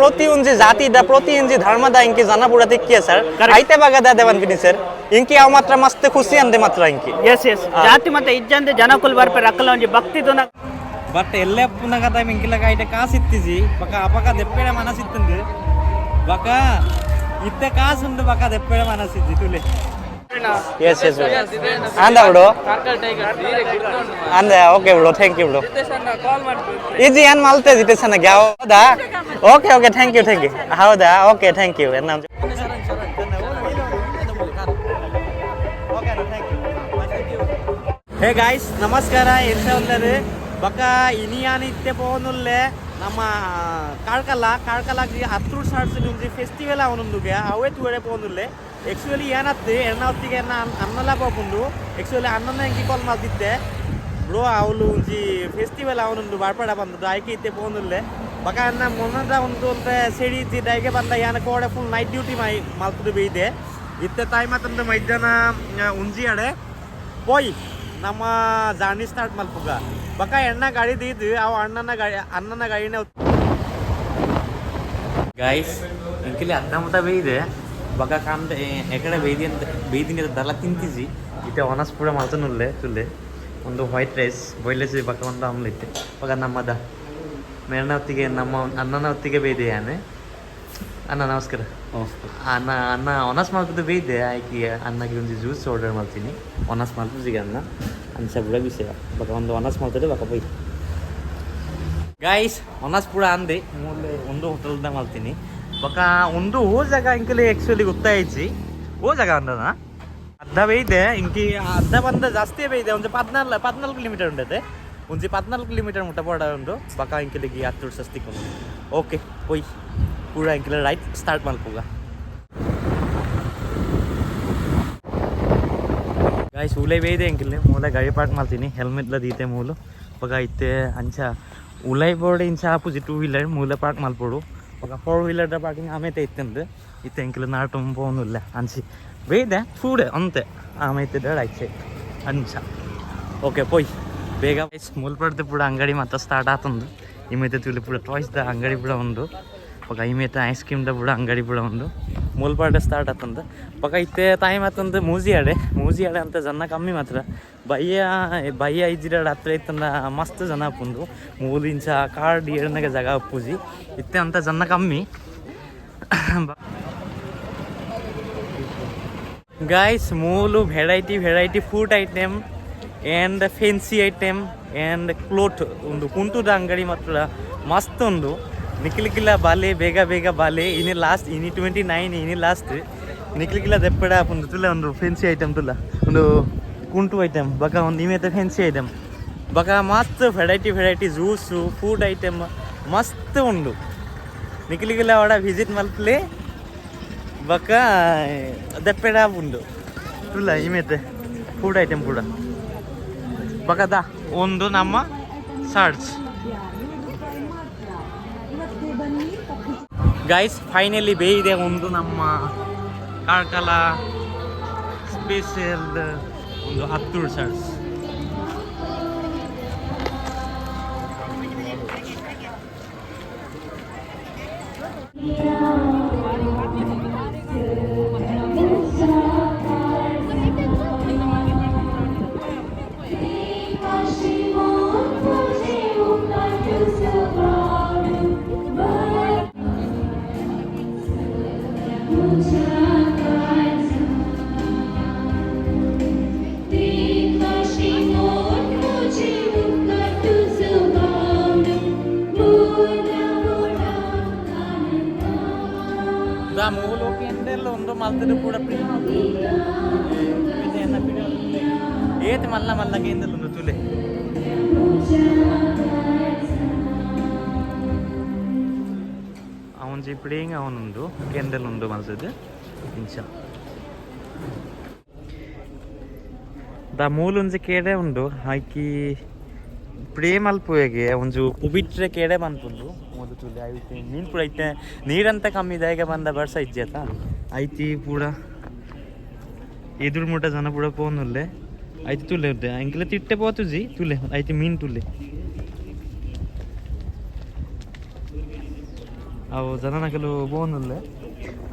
ಪ್ರತಿ ಒಂಜಿ ಜಾತಿದ ಪ್ರತಿ ಒಂಜಿ ಧರ್ಮದ ಇಂಕಿ ಜನ ಪೂರ ತಿಕ್ಕಿಯ ಸರ್ ಐತೆ ಬಗದ ದೇವನ್ ಬಿನಿ ಸರ್ ಇಂಕಿ ಅವ ಮಾತ್ರ ಮಸ್ತ್ ಖುಷಿ ಅಂದೆ ಮಾತ್ರ ಇಂಕಿ ಎಸ್ ಜಾತಿ ಮತ್ತೆ ಇಜ್ಜಂದೆ ಜನಕುಲ್ ಬರ್ಪೆ ಅಕ್ಕಲ ಒಂಜಿ ಭಕ್ತಿ ತುನ ಬಟ್ ಎಲ್ಲೇ ಪುನಗ ಟೈಮ್ ಇಂಕಿಲಗ ಐತೆ ಕಾಸು ಇತ್ತಿಜಿ ಬಕ ಅಪಕ ದೆಪ್ಪೆಡೆ ಮನಸ್ಸಿತ್ತಂದು ಬಕ ಇತ್ತೆ ಕಾಸು ಉಂಡು ಬಕ ದೆಪ್ಪೆಡೆ ಮನಸ್ಸಿಜ್ಜಿ ತುಲೆ ಎಸ್ ಅಂದ ಬಿಡು ಅಂದೆ ಓಕೆ ಬಿಡು ಥ್ಯಾಂಕ್ ಯು ಬಿಡು ಈಜಿ ಏನು ಮಲ್ತೆ ಜಿಟೇಶನ್ಗೆ ಹೌದಾ ಓಕೆ ಥ್ಯಾಂಕ್ ಯು ಹೌದಾ okay thank you hey guys ನಮಸ್ಕಾರ ಎಂತ ಉಳ್ಳರು ಬಕ ಇನಿಯಾನ ಇತ್ತೆ ಪೋನುಲ್ಲೆ ನಮ್ಮ ಕಾಳ್ಕಲಾಗಿ ಅತ್ತೂರ್ ಚರ್ಚ್ ನಿಮ್ದು ಫೆಸ್ಟಿವಲ್ ಅವನೊಂದುಗೆ ಅವೇ ತೂಡೆ ಪೋನುಲ್ಲೆ ಆ್ಯಕ್ಚುಲಿ ಏನತ್ತೆ ಎಣ್ಣೆ ಅನ್ನಲ್ಲ ಪಾಪುಂಡು ಆ್ಯಕ್ಚುಲಿ ಅನ್ನನ ಎಂಕಿ ಕಾಲ್ ಮಾಡ್ತಿದ್ದೆ ಬ್ರೋ ಅವಳು ಒಂಜಿ ಫೆಸ್ಟಿವಲ್ ಅವನೊಂದು ಬಾಡ್ಪಾಡ ಬಂದದ್ದು ಆಯ್ಕೆ ಇತ್ತೆ ಪೋನುಲ್ಲೆ ಬಕ ಅನ್ನ ಮೊನ್ನದ ಒಂದು ಅಂದ್ರೆ ಸೆಡಿ ಇದ್ದಿದ್ದ ಹೇಗೆ ಬಂದ ಯಾನ ಕೋಡೆ ಫುಲ್ ನೈಟ್ ಡ್ಯೂಟಿ ಮಲ್ಪದು ಬೇಯ್ದೆ ಇತ್ತೆ ತಾಯಿ ಮತ್ತೊಂದು ಮಧ್ಯಾಹ್ನ ಉಂಜಿ ಅಡೆ ಪೋಯ್ ನಮ್ಮ ಜಾರ್ನಿ ಸ್ಟಾರ್ಟ್ ಮಲ್ಪುಗ ಬಕ ಎಣ್ಣ ಗಾಡಿ ದೀದು ಅವು ಅನ್ನನ ಗಾಡಿನೇ ಗೈಸ್ ಇಂಕಿಲಿ ಅರ್ಧ ಬೇಯ್ದೆ ಬಕ ಕಾಂದ ಎಕಡೆ ಬೇಯ್ದಿನಿ ದಲ್ಲ ತಿಂತಿಸಿ ಇತ್ತೆ ಒನಸ್ ಪೂರ ಮಾಡ್ತಾನುಲ್ಲೆ ತುಲ್ಲೆ ಒಂದು ವೈಟ್ ರೈಸ್ ಬಾಯ್ಲೆಸಿ ಬಕ ಒಂದು ಆಮ್ಲೆಟ್ ಬಕ ನಮ್ಮದ ಮೇರನ ಹೊತ್ತಿಗೆ ನಮ್ಮ ಅನ್ನನ ಹೊತ್ತಿಗೆ ಬೇಯ್ದೆ ಯಾನೆ ಅನ್ನ ನಮಸ್ಕಾರ ಅನ್ನ ಒನಸ್ ಮಾಡ್ಬೋದು ಬೇಯ್ದೆ ಆಯ್ಕೆ ಅನ್ನಕ್ಕೆ ಒಂದು ಜ್ಯೂಸ್ ಆರ್ಡರ್ ಮಾಡ್ತೀನಿ ಒನಸ್ ಮಾಡ್ತೀಗ ಅನ್ನ ಬಿಡ ವಿಷಯ ಬಕ ಒಂದು ಒನಸ್ ಮಾಡ್ತದೆ ಬಕ ಬೈ ಗಾಯ್ಸ್ ಒನಸ್ ಪೂರ ಅಂದೆ ಮೂಲೆ ಒಂದು ಹೋಟೆಲ್ದ ಮಾಡ್ತೀನಿ ಬಕ ಒಂದು ಓ ಜಾಗ ಇಂಕಲಿ ಆ್ಯಕ್ಚುಲಿ ಗೊತ್ತಾಯ್ತು ಓ ಜಾಗ ಅಂದನ ಅರ್ಧ ಬೇಯ್ದೆ ಇಂಕಿ ಅರ್ಧ ಬಂದ ಜಾಸ್ತಿ ಬೇಯ್ದೆ ಒಂದು 14 ಕಿಲೋಮೀಟರ್ ಉಂಟದೆ ಒಂಜಿ 14 ಕಿಲೋಮೀಟರ್ ಮುಟ್ಟ ಪಡ ಉಂಟು ಬಕ ಇಂಕಲಿಗೆ ಅತ್ತೂರ್ ಸಸ್ತಿಕೊಂಡು ಓಕೆ ಹೋಯ್ ಪೂರ ಇಂಕಲ ರೈಟ್ ಸ್ಟಾರ್ಟ್ ಮಲ್ಪುಗ ಗಾಯ್ಸ್ ಉಲೆ ಬೇಯ್ದೆ ಇಂಕಿಲ್ಲ ಮೂಲೆ ಗಾಡಿ ಪಾರ್ಕ್ ಮಾಡ್ತೀನಿ ಹೆಲ್ಮೆಟ್ಲ ದೀತೆ ಮೂಲು ಬಗ ಇತ್ತೆ ಅಂಚ ಉಲೈ ಬೋರ್ಡ್ ಇಂಚ ಆಪೋಸಿಟ್ 2 ವೀಲರ್ ಮೂಲೆ ಪಾರ್ಕ್ ಮಲ್ಪೋಡು ಬಗ 4 ವೀಲರ್ದ ಪಾರ್ಕಿಂಗ್ ಆಮೇಲೆ ಇತ್ತಂದು ಇತ್ತೆ ಇಂಕಿಲ್ಲ ನಾ ತುಂಬೋನಿಲ್ಲ ಅನ್ಸಿ ಬೇಯ್ದೆ ಚೂಡೆ ಅಂತೆ ಆಮೇಲೆ ಆಯ್ತು ಅಂಚ ಓಕೆ ಪೋಯ್ ಬೇಗ ಮೂಲ್ಪಡ್ದೆ ಪೂಡ ಅಂಗಡಿ ಮತ್ತೆ ಸ್ಟಾರ್ಟ್ ಆತಂದು ಇಮೇತೆ ತುಳಿ ಪೂಡ ಟಾಯ್ಸ್ದ ಅಂಗಡಿ ಪೂಡ ಒಂದು ಬಕ ಇಮೇತೆ ಐಸ್ ಕ್ರೀಮ್ದ ಪೂಡ ಅಂಗಡಿ ಪೂಡ ಒಂದು ಮೂಲ್ಪಾಡೆ ಸ್ಟಾರ್ಟ್ ಆತಂದು ಬಕ ಇತ್ತೆ ತಾಯಿ ಮಾತಂದು ಮೂಜಿ ಆಡೆ ಅಂತ ಜನ ಕಮ್ಮಿ ಮಾತ್ರ ಬಯ್ಯ ಇಜ್ಜಿರಾಡ ಹತ್ರ ಇತ್ತಂದ ಮಸ್ತ್ ಜನ ಅಪ್ಪಂದು ಮೂಲು ಇಂಚ ಕಾರ್ಡ್ ಏಳನಾಗ ಜಾಗ ಅಪ್ಪುಜಿ ಇತ್ತೆ ಅಂತ ಜನ ಕಮ್ಮಿ ಗಾಯ್ಸ್ ಮೂಲು variety food item and fancy item and cloth ಒಂದು ಕುಂಟುದ ಅಂಗಡಿ ಮಾತ್ರ ಮಸ್ತ್ ಒಂದು ನಿಕ್ಲಿಕ್ಕಿಲ್ಲ ಬಾಲೆ ಬೇಗ ಬಾಲೆ ಇನಿ ಲಾಸ್ಟ್ ಇನಿ 29 ಇನಿ ಲಾಸ್ಟ್ ನಿಕ್ಲಿಕ್ಕಿಲ್ಲ ದೆಪ್ಪಡ ಒಂದು ತುಲ್ಲ ಒಂದು ಫೆನ್ಸಿ ಐಟಮ್ ತುಲ್ಲ ಒಂದು ಕುಂಟು ಐಟಮ್ ಬಕ ಒಂದು ಇಮೇತ ಫೆನ್ಸಿ ಐಟಮ್ ಬಕ ಮಸ್ತ್ ವೆರೈಟಿ ಜ್ಯೂಸು ಫುಡ್ ಐಟಮ್ ಮಸ್ತ್ ಉಂಡು ನಿಕ್ಲಿಕ್ಕಿಲ್ಲ ಅವಡ ವಿಸಿಟ್ ಮಲ್ಪಲೆ ಬಕ ದೆಪ್ಪಡ ಉಂಡು ತುಲ್ಲ ಇಮೇತೆ ಫುಡ್ ಐಟಮ್ ಕೂಡ ಬಕದ ಒಂದು ನಮ್ಮ ಸರ್ಚ್ ಗೈಸ್ ಫೈನಲಿ ಬೇಯಿದೆ ಒಂದು ನಮ್ಮ ಕಾರ್ಕಳ ಸ್ಪೆಷಲ್ ಒಂದು ಹತ್ತೂರ್ ಸರ್ಚ್ ಮೂಲೋಕೆ ಎಂದೆಲ್ಲ ಒಂದು ಮಲ್ತದ ಕೂಡ ಏತ್ ಮಲ್ಲಗೆ ಎಂದೆಲ್ಲ ಒಂದು ತುಲೆ ಅವನ ಜಿಪ್ಡಿಂಗ್ ಅವನೊಂದು ಕೆಂದಲ್ಲೊಂದು ಮಲ್ತದ್ದು ಇಂಚ ದ ಮೂಲೊಂಜಿ ಕೇಡೆ ಉಂಡು ಹಾಕಿ ಪ್ರೇಮ್ ಅಲ್ಪುವೆಗೆ ಒಂಜು ಪುಬಿಟ್ರೆ ಕೇಡೆ ಬಂದ್ಪುಂಡು ಮೊದಲು ತುಳಿ ಐತಿ ಮೀನು ಪೂರ ಐತೆ ನೀರಂತ ಕಮ್ಮಿ ಇದಾಗೆ ಬಂದ ಬರ್ಸ ಇಜ್ಜಾತ ಐತಿ ಪೂರ ಎದುರು ಮುಟ್ಟ ಜನ ಪೂರ ಪೋನುಲ್ಲೆ ಐತಿ ತುಲೆ ಉದ್ದೆ ಅಂಕಿಲ ತಿಟ್ಟೆ ಪೋತುಜಿ ತುಲೆ ಐತಿ ಮೀನು ತುಲೆ ಅವು ಜನನಕಲು ಬೋನುಲ್ಲೆ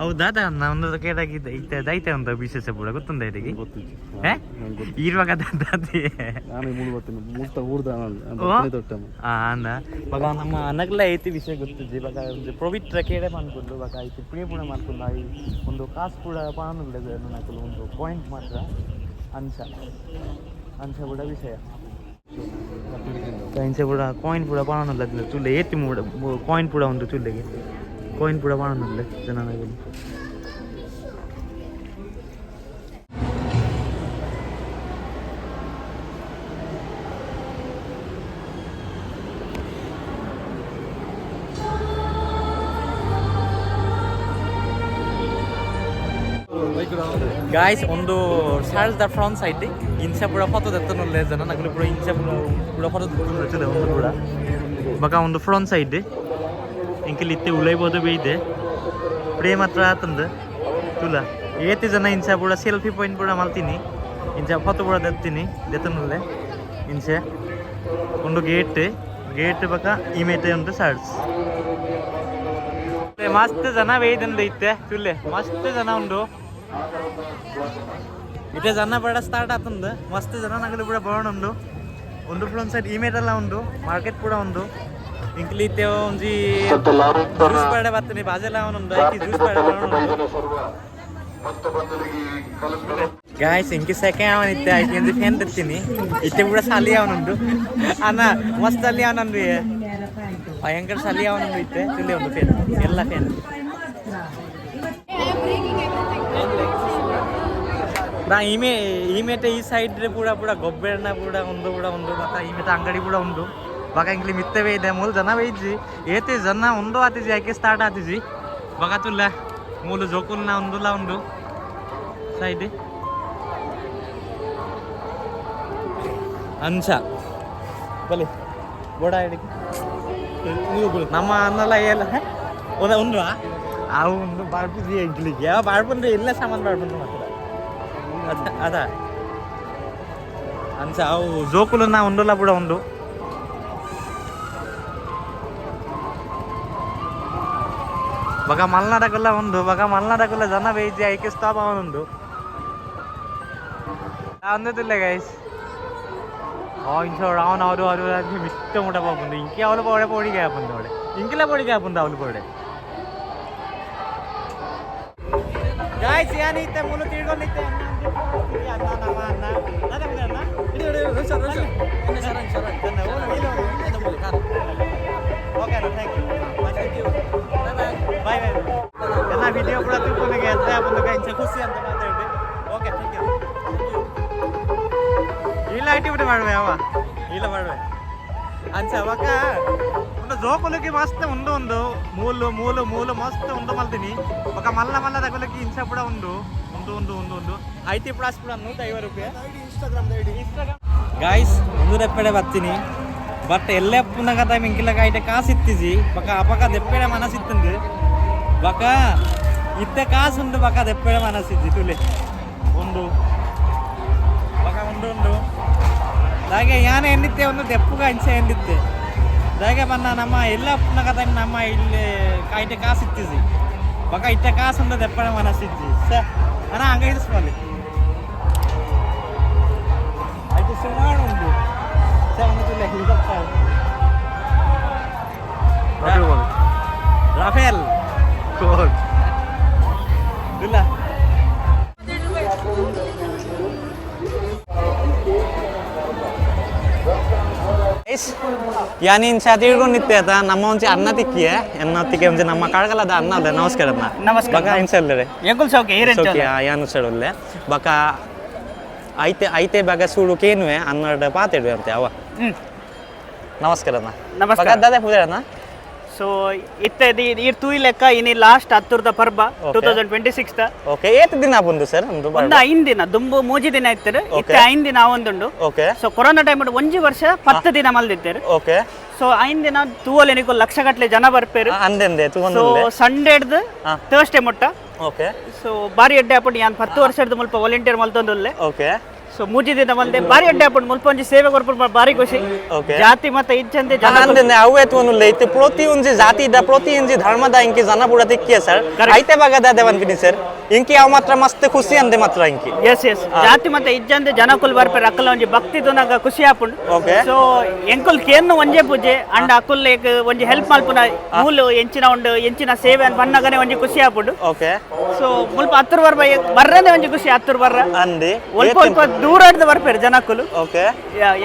ಅವು ದಾದ ನನ್ನದು ಕೇಳಾಗಿದ್ದೆ ಇತ್ತೆ ದೈತೆ ಅಂತ ವಿಶೇಷ ಕೂಡ ಗೊತ್ತುಂದ ಇದಕ್ಕೆ ಇರುವಾಗ ದಾದಿ ಅಂದ ಇವಾಗ ನಮ್ಮ ಅನಗಲ ಐತಿ ವಿಷಯ ಗೊತ್ತಿದ್ದೆ ಇವಾಗ ಒಂದು ಪವಿತ್ರ ಕೇಡೆ ಮಾಡ್ಕೊಂಡು ಇವಾಗ ಐತಿ ಪ್ರಿಯ ಪುಣ ಮಾಡ್ಕೊಂಡು ಆಗಿ ಒಂದು ಕಾಸು ಕೂಡ ಪಾನುಲ್ಲೆ ನನಕಲು ಒಂದು ಪಾಯಿಂಟ್ ಮಾತ್ರ ಅಂಚ ಕೂಡ ವಿಷಯ ಇಂಚೆ ಕೂಡ ಕಾಯಿನ್ ಕೂಡ ಪಾನುಲ್ಲ ಚುಲ್ಲೆ ಏತಿ ಮೂಡ ಕಾಯಿನ್ ಕೂಡ ಒಂದು ಚುಲ್ಲೆಗೆ ಕಾಯಿನ್ ಕೂಡ ಪಾನುಲ್ಲ ಜನನಾಗಲಿ ಗಾಯ್ಸ್ ಒಂದು ಸಾಲ್ಸ್ ದ ಫ್ರಂಟ್ ಸೈಡ್ ಇಂಚೆ ಪೂರ ಫೋಟೋ ತೆತ್ತನಲ್ಲೇ ಜನ ನಗಲು ಪೂರ ಇಂಚೆ ಪೂರ ಫೋಟೋ ತೆತ್ತನಲ್ಲ ಒಂದು ಕೂಡ ಬಕ ಒಂದು ಫ್ರಂಟ್ ಸೈಡ್ ಇಂಕಲ್ಲಿ ಇತ್ತೆ ಉಳೈಬೋದು ಬೇಯ್ದೆ ಪ್ರೇಮ್ ಹತ್ರ ಆತಂದು ತುಲ ಏತಿ ಜನ ಇಂಚೆ ಪೂರ ಸೆಲ್ಫಿ ಪಾಯಿಂಟ್ ಪೂರ ಮಾಡ್ತೀನಿ ಇಂಚೆ ಫೋಟೋ ಪೂರ ತೆತ್ತನಲ್ಲೇ ಇಂಚೆ ಒಂದು ಗೇಟ್ ಬಕ ಇಮೇಟೆ ಉಂಟು ಸಾಲ್ಸ್ ಮಸ್ತ್ ಜನ ಬೇಯ್ದಂದು ಇತ್ತೆ ತುಲ್ಲೆ ಮಸ್ತ್ ಜನ ಉಂಟು ಇತ್ತೆ ಜನ ಬೇಡ ಸ್ಟಾರ್ಟ್ ಆತಂದು ಮಸ್ತ್ ಜನ ನಗಲು ಕೂಡ ಬರೋಣ ಒಂದು ಫ್ರಂಟ್ ಸೈಡ್ ಇಮೇಟ್ ಎಲ್ಲ ಉಂಟು ಮಾರ್ಕೆಟ್ ಕೂಡ ಉಂಟು ಇಂಕ್ಲಿ ಇತ್ತೆ ಒಂಜಿ ಜ್ಯೂಸ್ ಬೇಡ ಬರ್ತೀನಿ ಬಾಜೆಲ್ಲ ಅವನೊಂದು ಐತಿ ಜ್ಯೂಸ್ ಬೇಡ ಗಾಯ್ಸ್ ಇಂಕಿ ಸೆಕೆಂಡ್ ಅವನ್ ಇತ್ತೆ ಐತಿ ಒಂದು ಫ್ಯಾನ್ ತರ್ತೀನಿ ಇತ್ತೆ ಕೂಡ ಸಾಲಿ ಅವನುಂಟು ಅನ್ನ ಮಸ್ತ್ ಅಲ್ಲಿ ಅವನಂದು ಭಯಂಕರ ಸಾಲಿ ಅವನೊಂದು ಇತ್ತೆ ತುಲ್ಲಿ ಒಂದು ಫ್ಯಾನ್ ಎಲ್ಲ ಫ್ಯಾನ್ ಈಮೇಟ ಈ ಸೈಡ್ ಪೂರ ಗೊಬ್ಬರನ ಒಂದು ಮತ್ತೆ ಈಮೇಟ ಅಂಗಡಿ ಕೂಡ ಉಂಟು ಬಗ ಇಂಗ್ಲಿ ಮಿತ್ತವೇ ಇದೆ ಮೂಲ ಜನ ಬೇಯ್ಜಿ ಏತಿ ಜನ ಒಂದು ಆತಿಜಿ ಯಾಕೆ ಸ್ಟಾರ್ಟ್ ಆತಿಜಿ ಬಗ ತುಲ್ಲ ಮೂಲು ಜೋಕುಲ್ನ ಒಂದುಲ್ಲ ಉಂಡು ಸೈಡ್ ಅಂಚ ಬಲಿ ಬೋಡ ಹಿಡಿಕೆ ನಮ್ಮ ಅನ್ನಲ್ಲ ಎಲ್ಲ ಒಂದು ಅವು ಒಂದು ಬಾಳ್ಪುಜಿ ಇಂಗ್ಲಿಗೆ ಯಾವ ಬಾಳ್ಪಂದ್ರೆ ಎಲ್ಲ ಸಾಮಾನು ಬಾಳ್ಪಂದ್ರೆ ಮಾತ್ರ ಅದ ಅಂಚ ಅವು ಜೋಕುಲನ್ನ ಒಂದಲ್ಲ ಕೂಡ ಉಂಡು ಬಗ ಮಲ್ನಾಡಕ್ಕೆಲ್ಲ ಉಂಡು ಬಗ ಮಲ್ನಾಡಕ್ಕೆಲ್ಲ ಜನ ಬೇಯ್ಜಿ ಐಕೆ ಸ್ಟಾಪ್ ಅವನುಂಡು ಅಂದಿಲ್ಲ ಗೈಸ್ ಇಂಚ ಅವರು ಮಿಷ್ಟ ಮುಟ പോകുന്നുണ്ട് എനിക്ക് അവള് പോടെ പൊടി കേപ്പുണ്ട് അവിടെ എനിക്കെല്ലാം പൊടി കേപ്പുണ്ട് അവള് പോടെ ഗായ്സ് ഞാൻ ഇത്തെ മൂല തിരികൊണ്ടിത്തെ അന്ന ನಮ್ಮ ಅನ್ನ ಅನ್ನ ಇಡಿ ರೋಷನ್ ಅನ್ನ ಶರಣ ಓಕೆ ಥ್ಯಾಂಕ್ ಯು ಬಾಯ್ ಎಲ್ಲ ವಿಡಿಯೋ ಕೂಡ ತಿಳ್ಕೊಂಡೆ ಅಂತ ಒಂದು ಇಂಚ ಖುಷಿ ಅಂತ ಮಾತಾಡಿ ಓಕೆ ಥ್ಯಾಂಕ್ ಯು ಇಲ್ಲ ಆಕ್ಟಿವಿಟಿ ಮಾಡುವೆ ಅವ ಇಲ್ಲ ಮಾಡುವೆ ಅಂಚ ಅವಾಗ ಒಂದು ಜೋಕುಲಕ್ಕೆ ಮಸ್ತ್ ಒಂದು ಮೂಲು ಮಸ್ತ್ ಒಂದು ಮಲ್ತೀನಿ ఒక మల్ల దగ్గరకి ఇంచ కూడా ఉండు ಐತಿ ಪ್ಲಾಸ್ ಕೂಡ 150 ರೂಪಾಯಿ ಇನ್ಸ್ಟಾಗ್ರಾಮ್ ಗಾಯ್ಸ್ ಒಂದು ದೆಪ್ಪಡೆ ಬರ್ತೀನಿ ಬಟ್ ಎಲ್ಲೇ ಪುನಗ ಟೈಮ್ ಇಂಕಿಲಕ ಐತೆ ಕಾಸು ಇತ್ತಿಜಿ ಬಕ ಅಪಕ ದೆಪ್ಪಡೆ ಮನಸ್ಸಿತ್ತಂದು ಬಕ ಇತ್ತೆ ಕಾಸು ಉಂಡು ಬಕ ದೆಪ್ಪಡೆ ಮನಸ್ಸಿಜ್ಜಿ ತುಲೆ ಒಂದು ಬಕ ಒಂದು ಹಾಗೆ ಯಾನೆ ಎಂದಿತ್ತೆ ಒಂದು ದೆಪ್ಪುಗ ಅಂಚೆ ಎಂದಿತ್ತೆ ಹಾಗೆ ಬನ್ನ ನಮ್ಮ ಎಲ್ಲ ಪುನಗ ಟೈಮ್ ನಮ್ಮ ಇಲ್ಲಿ ಐತೆ ಕಾಸು ಇತ್ತಿಜಿ ಬಕ ಇತ್ತೆ ಕಾಸು ಉಂಡು ದೆಪ್ಪಡೆ ಮನಸ್ಸಿಜ್ಜಿ ಸ ಅಣ್ಣ ಹಂಗ ಇರಿಸ್ಬಲ್ಲಿ ಆಯ್ತು ಸುಮಾರು ಉಂಟು ರಾಫೇಲ್ ಕೋಲ್ ಇಲ್ಲ ಯಾನಿ ತಿಳ್ಕೊಂಡಿತ್ತೆ ಆತ ನಮ್ಮ ಒಂಚೆ ಅನ್ನ ತಿಕ್ಕಿಯೇ ಎನ್ನೊತ್ತಿಗೆ ಒಂಚೆ ನಮ್ಮ ಕಳಗಲದ ಅನ್ನ ಅಲ್ಲ ನಮಸ್ಕಾರ ನಮಸ್ಕಾರ ಬಕ ಇನ್ಸಲ್ಲರೆ ಎಂಗುಲ್ ಸೌಖ್ಯ ಸೌಖ್ಯ ಯಾನು ಸಡಲ್ಲೇ ಬಕ ಐತೆ ಬಗ ಸೂಡು ಕೇನುವೆ ಅನ್ನಡ ಪಾತಿಡುವೆ ಅಂತೆ ಅವ ನಮಸ್ಕಾರ ನಮಸ್ಕಾರ ದಾದ ಪೂಜಾರನ ಸೊ ಇತ್ತೆ ತೂಯಿ ಲೆಕ್ಕ ಇನಿ ಲಾಸ್ಟ್ ಹತ್ತುರ್ದ ಪರ್ಬ 2026 ಓಕೆ ಏತ್ ದಿನ ಬಂದು ಸರ್ ಒಂದು 5 ದಿನ ದುಂಬು ಮೂಜಿ ದಿನ ಇತ್ತಾರೆ ಇತ್ತೆ 5 ದಿನ ಆವೊಂದುಂಡು ಓಕೆ ಸೊ ಕೊರೋನಾ ಟೈಮ್ ಒಂಜಿ ವರ್ಷ 10 ದಿನ ಮಲ್ದಿತ್ತೇರು ಓಕೆ ಸೊ 5 ದಿನ ತೂವಲೆನಿಗೂ ಲಕ್ಷಗಟ್ಟಲೆ ಜನ ಬರ್ಪೇರು ಅಂದೆಂದೆ ಸೊ ಸಂಡೇಡ್ದು ಥರ್ಸ್ಡೇ ಮುಟ್ಟ ಓಕೆ ಸೊ ಬಾರಿ ಎಡ್ಡೆ ಅಪ್ಪಡಿ ಯಾನ್ 10 ವರ್ಷದ ಮುಲ್ಪ ವಾಲಂಟಿಯರ್ ಮಲ್ತೊಂದುಲ್ಲೆ ಓಕೆ ಸೊ ಮೂಜಿದಿಂದ ಮಲ್ದೆ ಬಾರಿ ಅಡ್ಡೆ ಹಾಕೊಂಡು ಮುಲ್ಪ ಒಂಜಿ ಸೇವೆ ಕೊರ್ಪುಡು ಬಾರಿ ಖುಷಿ Okay. ಜಾತಿ ಮತ ಇಜ್ಜಂದೆ ಜನ ಅಂದೆ ಅವೇ ತೋನುಲ್ಲ ಇತ್ತೆ ಪ್ರತಿ ಒಂಜಿ ಜಾತಿದ ಪ್ರತಿ ಒಂಜಿ ಧರ್ಮದ ಇಂಕಿ ಜನ ಪೂರ ತಿಕ್ಕಿಯ ಸರ್ ಐತೆ ಬಾಗದ ದೇವನ್ಕಿನಿ ಸರ್ ಇಂಕಿ ಅವ ಮಾತ್ರ ಮಸ್ತ್ ಖುಷಿ ಅಂದೆ ಮಾತ್ರ ಇಂಕಿ ಎಸ್ ಜಾತಿ ಮತ ಇಜ್ಜಂದೆ ಜನಕುಲ್ ಬರ್ಪೆರ್ ಅಕ್ಕಲ ಒಂಜಿ ಭಕ್ತಿ ತುನಗ ಖುಷಿ ಆಪುಂಡು Okay. ಸೊ ಎಂಕುಲ್ ಕೇನ್ನು ಒಂಜೆ ಪೂಜೆ ಅಂಡ್ ಅಕ್ಕುಲ್ ಒಂಜಿ ಹೆಲ್ಪ್ ಮಲ್ಪುನ ಮೂಲು ಎಂಚಿನ ಉಂಡು ಎಂಚಿನ ಸೇವೆ ಅಂತ ಬನ್ನಗನೆ ಒಂಜಿ ಖುಷಿ ಆಪುಂಡು ಓಕೆ ಸೊ ಮುಲ್ಪ ಹತ್ತುರು ಬರ್ರನೆ ಒಂಜಿ ಖುಷಿ ಹತ್ತುರು ಬರ್ರ ಅಂದಿ ಒಲ್ಪ ಒಲ್ಪ ದೂರ ಹಿಡ್ದು ಬರ್ಪೇರು ಜನಕ್ಕುಲು ಓಕೆ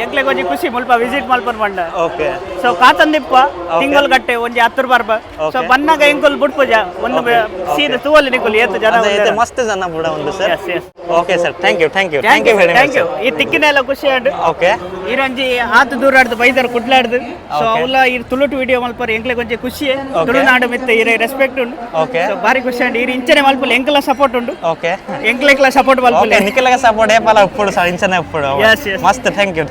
ಎಂಕ್ಲೆಗ್ ಒಂಜಿ ಖುಷಿ ಮುಲ್ಪ ವಿಸಿಟ್ ಮಲ್ಪನ್ ಬಂಡ ಓಕೆ ಸೊ ಕಾತಂದಿಪ್ಪ ತಿಂಗಳು ಗಟ್ಟೆ ಒಂಜಿ ಹತ್ತುರು ಬರ್ಬ ಸೊ ಬನ್ನಾಗ ಎಂಕುಲ್ ಬುಡ್ ಪೂಜ ಒಂದು ಸೀದ ತೂವಲ್ಲಿ ನಿಕುಲ್ ಏತು ಜನ ಅದೇ ಮಸ್ತ್ ಜನ ಬುಡ ಒಂದು sir yes yes okay sir thank you very thank much you ಈ ತಿಕ್ಕಿನ ಎಲ್ಲ ಖುಷಿ ಆಡು ಓಕೆ ಈರೊಂಜಿ ಆತು ದೂರ ಆಡ್ದು ಬೈದರ್ ಕುಡ್ಲಾಡ್ದು ಸೊ ಅವಲ್ಲ ಈ ತುಳುಟು ವಿಡಿಯೋ ಮಲ್ಪರ್ ಎಂಕ್ಲೆಗ್ ಒಂಜಿ ಖುಷಿ ತುಳುನಾಡು ಮಿತ್ತೆ ಇರ ರೆಸ್ಪೆಕ್ಟ್ ಉಂಡು ಓಕೆ ಸೊ ಬಾರಿ ಖುಷಿ ಆಂಡ್ ಈ ಇಂಚನೆ ಮಲ್ಪುಲ್ ಎಂಕಲ ಸಪೋರ್ಟ್ ಉಂಡು ಓಕೆ ಎಂಕ್ಲೆಗ್ಲ ಸಪೋರ್ಟ್ ಮಲ್ಪುಲ್ ಓಕೆ ನಿಖಿಲಗ ಸಪೋರ್ಟ್ ಏಪಲ ಉಪ್ಪುಡು ಸರ್ ಇಂಚನೆ ಉಪ್ಪುಡು Yes, yes. ಮಸ್ತ್ ಥ್ಯಾಂಕ್ ಯು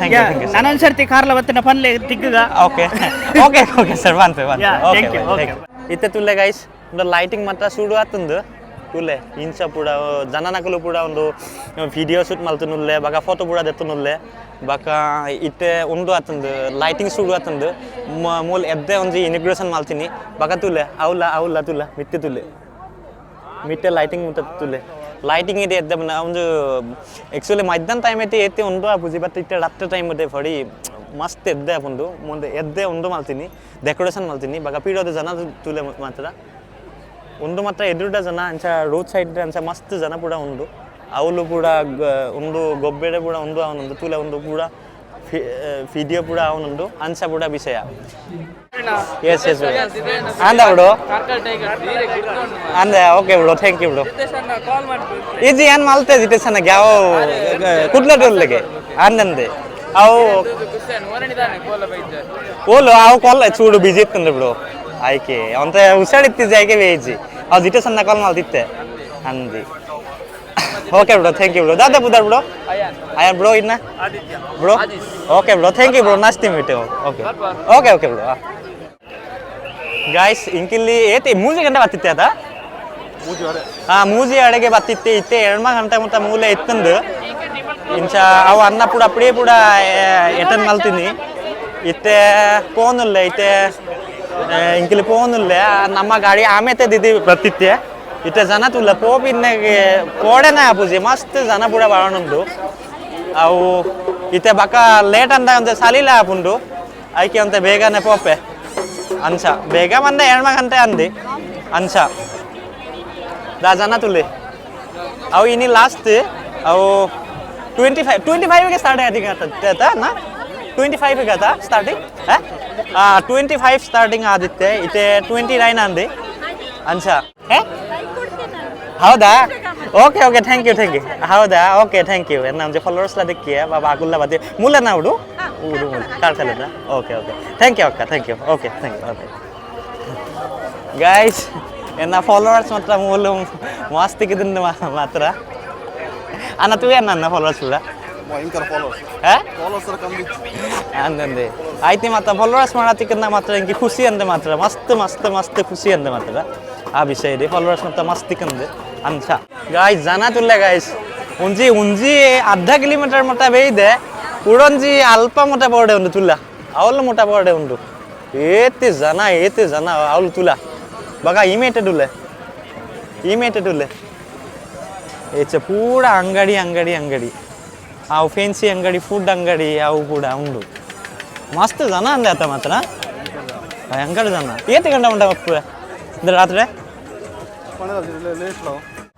ನಾನೊಂದ್ ಸರ್ತಿ ಕಾರ್ಲ ಬತ್ತಿನ ಪನ್ಲೆ ತಿಕ್ಕಗ ಓಕೆ ಓಕೆ ಸರ್ ಬಂತು Yeah, okay thank you, okay. ಇತ್ತೆ ತುಲ್ಲೆ ಗೈಸ್ ಒಂದು ಲೈಟಿಂಗ್ ಮಾತ್ರ ಸುಡು ಆತಂದು ತುಲ್ಲೆ ಇಂಚ ಪೂಡ ಜನನಕಲು ಪೂಡ ಒಂದು ವಿಡಿಯೋ ಶೂಟ್ ಮಲ್ತನುಲ್ಲೆ ಬಾಗ ಫೋಟೋ ಪೂಡ ದೆತ್ತನುಲ್ಲೆ ಬಾಕ ಇತ್ತೆ ಒಂದು ಆತಂದು ಲೈಟಿಂಗ್ ಸುಡು ಆತಂದು ಮೂಲ ಎದ್ದೆ ಒಂಜಿ ಇನಿಗ್ರೇಷನ್ ಮಲ್ತೀನಿ ಬಾಗ ತುಲ್ಲೆ ಅವಲ್ಲ ತುಲ್ಲ ಮಿಟ್ಟೆ ಲೈಟಿಂಗ್ ಮುಟ್ಟ ತುಲ್ಲೆ ಲೈಟಿಂಗ್ ಇದೆ ಎದ್ದೆ ಒಂದು ಆ್ಯಕ್ಚುಲಿ ಮಧ್ಯಾಹ್ನ ಟೈಮ್ ಐತೆ ಏತಿ ಒಂದು ಪೂಜೆ ಬಟ್ ಇತ್ತೆ ರಾತ್ರಿ ಟೈಮ್ ಇದೆ ಫಡಿ ಮಸ್ತ್ ಎದ್ದೆ ಒಂದು ಮುಂದೆ ಎದ್ದೆ ಒಂದು ಮಾಡ್ತೀನಿ ಡೆಕೋರೇಷನ್ ಮಾಡ್ತೀನಿ ಬಾಗ ಪೀಡೋದ ಜನ ತುಲೆ ಮಾತ್ರ ಒಂದು ಮಾತ್ರ ಎದುರುಡ ಜನ ಅಂಚ ರೋಡ್ ಸೈಡ್ ಅಂಚ ಮಸ್ತ್ ಜನ ಕೂಡ ಉಂಡು ಅವಳು ಕೂಡ ಒಂದು ಗೊಬ್ಬೆಡೆ ಕೂಡ ಒಂದು ಅವನೊಂದು ತುಲೆ ಒಂದು ಕೂಡ ವಿಡಿಯೋ ಕೂಡ ಅವನೊಂದು ಅಂಚ ಕೂಡ ವಿಷಯ ಎಸ್ ಅಂದ ಬಿಡು ಅಂದೆ ಓಕೆ ಬಿಡು ಥ್ಯಾಂಕ್ ಯು ಬಿಡು ಈಜಿ ಏನು ಮಲ್ತೆ ಜಿಟೇಶನ್ಗೆ ಯಾವ ಕುಡ್ಲಟೂರ್ಲೆಗೆ ಅಂದಂದೆ ಅವು ಓಲು ಅವು ಕಾಲ್ ಚೂಡು ಬಿಜಿ ಇತ್ತಂದ್ರೆ ಬಿಡು ಆಯ್ಕೆ ಅವಂತ ಹುಷಾರಿತ್ತಿದ್ದೆ ಆಯ್ಕೆ ವೇಜಿ ಅವು ಜಿಟೇಶನ್ನ ಕಾಲ್ ಮಾಡ್ತಿತ್ತೆ ಅಂದಿ okay bro thank you bro ದಾದಾ ಬುದಾರ್ ಬ್ರೋ ಅಯ್ಯನ್ ಬ್ರೋ ಇನ್ನ bro okay bro thank you bro ನಾಸ್ತಿ ಮೀಟು ಓಕೆ ಬ್ರೋ ಗಾಯ್ಸ್ ಇಂಕಿಲ್ಲಿ ಏತಿ ಮೂಜಿ ಗಂಟೆ ಬರ್ತಿತ್ತೆ ಅದ ಮೂಜಿ ಅಡೆಗೆ ಬರ್ತಿತ್ತೆ ಇತ್ತೆ 2 ಗಂಟೆ ಮುಟ್ಟ ಮೂಲೆ ಎತ್ತಂದು ಇಂಚ ಅವು ಅನ್ನ ಪೂಡ ಅಪ್ಪಡೇ ಪೂಡ ಎಟನ್ ಮಲ್ತೀನಿ ಇತ್ತೆ ಪೋನುಲ್ಲ ಇತ್ತೆ ಇಂಕಿಲಿ ಪೋನುಲ್ಲ ನಮ್ಮ ಗಾಡಿ ಆಮೇತೆ ದಿದಿ ಬರ್ತಿತ್ತೆ ಇತ್ತೆ ಜನ ತುಲ್ಲ ಪೋಪಿನ್ನೆಗೆ ಪೋಡೆನೇ ಆಪುಜಿ ಮಸ್ತ್ ಜನ ಪೂಡ ಬಾಳನುಂಡು ಅವು ಇತ್ತೆ ಬಕ್ಕ ಲೇಟ್ ಅಂದ ಒಂತೆ ಸಲಿಲ ಆಪುಂಡು ಆಯ್ಕೆ ಅಂತೆ ಬೇಗನೆ ಪೋಪೆ ಅಂಚ ಬೇಗ ಬಂದೆ 2 ಗಂಟೆ ಅಂದಿ ಅಂಚ ದಾ ಜನ ತುಲ್ಲಿ ಅವು ಇನಿ ಲಾಸ್ಟ್ ಅವು 25ಗೆ ಸ್ಟಾರ್ಟ್ ಆಯ್ತು ನಾ 25 ಗತ ಸ್ಟಾರ್ಟಿಂಗ್ 25 ಸ್ಟಾರ್ಟಿಂಗ್ ಆದಿತ್ತೆ ಇತ್ತೆ 29 ಅಂದಿ ಅಂಚ ಹೌದಾ ಓಕೆ ಥ್ಯಾಂಕ್ ಯು ಹೌದಾ ಓಕೆ ಥ್ಯಾಂಕ್ ಯು ನಮ್ಮ ಫಾಲೋವರ್ಸ್ಲ ದಿಕ್ಕಿ ಬಾಬಾ ಆಗುಲ್ಲ ಬದಿ ಮೂಲ ನಾವುಡು ಊರು ಕಾರ್ಕಲದ ಓಕೆ ಥ್ಯಾಂಕ್ ಯು ಅಕ್ಕ ಥ್ಯಾಂಕ್ ಯು ಓಕೆ ಗೈಸ್ ಎನ್ನ ಫಾಲೋವರ್ಸ್ ಮಾತ್ರ ಮೂಲ ಮಸ್ತಿಗಿದಿಂದ ಮಾತ್ರ ಅನ್ನ ತೂ ನನ್ನ ಫಾಲೋವರ್ಸ್ ಕೂಡ ಅಂದಂದೆ ಆಯ್ತು ಮತ್ತೆ ಫಾಲೋವರ್ಸ್ ಮಾಡತ್ತಿಕ್ಕನ್ನ ಮಾತ್ರ ಇಂಕಿ ಖುಷಿ ಅಂದೆ ಮಾತ್ರ ಮಸ್ತ್ ಖುಷಿ ಅಂದೆ ಮಾತ್ರ ಆ ವಿಷಯ ಇದೆ ಫಾಲೋವರ್ಸ್ ಮಾತ್ರ ಮಸ್ತಿಕ್ಕಂದೆ ಅಂಚ ಗಾಯ್ಸ್ ಜನ ತುಲ್ಲೆ ಗಾಯ್ಸ್ ಉಂಜಿ ಅರ್ಧ ಕಿಲೋಮೀಟರ್ ಮಟ್ಟ ಬೇಯಿದೆ ಉಡೊಂಜಿ ಅಲ್ಪ ಮುಟ ಬೋರ್ಡೆ ಉಂಡು ತುಲ್ಲ ಅವಳು ಮುಟ ಬೋರ್ಡೆ ಉಂಡು ಏತಿ ಜನ ಅವಳು ತುಲ ಬಗ ಇಮೇಟೆಡ್ ಉಲ್ಲೆ ಏಚೆ ಪೂರ ಅಂಗಡಿ ಅವು ಫೆನ್ಸಿ ಅಂಗಡಿ ಫುಡ್ ಅಂಗಡಿ ಅವು ಕೂಡ ಉಂಡು ಮಸ್ತ್ ಜನ ಅಂದೆ ಆತ ಮಾತ್ರ ಅಂಗಡಿ ಜನ ಏತಿ ಗಂಟೆ ಉಂಟ ಮಕ್ಕಳು ಇದ್ರ ರಾತ್ರಿ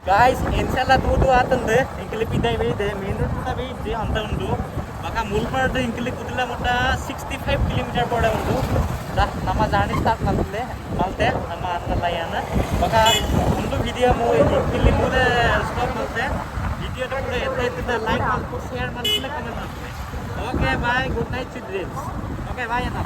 ಗಾಯ್ಸ್ ಎಂಚೆಲ್ಲ ತೂತು ಆತಂದು ಇಂಕಿಲಿ ಪಿದ್ದಾಯಿ ಬೇಯಿದೆ ಮೇನ್ ರೋಡ್ ಕೂಡ ಬೇಯಿದ್ದೆ ಅಂತ ಉಂಡು ಬಗ ಮುಲ್ಬಾರ್ದು ಇಂಕಿಲಿ ಕುದಿಲ್ಲ ಮಟ್ಟ 65 ಕಿಲೋಮೀಟರ್ ಬೋರ್ಡೆ ಉಂಡು ನಮ್ಮ ಜಾಣಿ ಸ್ಟಾರ್ಟ್ ಮಲ್ತೆ ನಮ್ಮ ಅನ್ನಲಯ್ಯನ ಬಗ ಒಂದು ವಿಡಿಯೋ ಇಂಕಿಲಿ ಮೂಲೆ ಸ್ಟಾಪ್ ಮಲ್ತೆ ವಿಡಿಯೋದ ಕೂಡ ಎತ್ತಿದ್ದ ಲೈಕ್ ಮಾಡ್ಕೊಂಡು ಶೇರ್ ಮಾಡ್ಕೊಂಡು ಕಮೆಂಟ್ ಮಾಡ್ತೀನಿ okay bye good night childrens okay bye ಅಣ್ಣ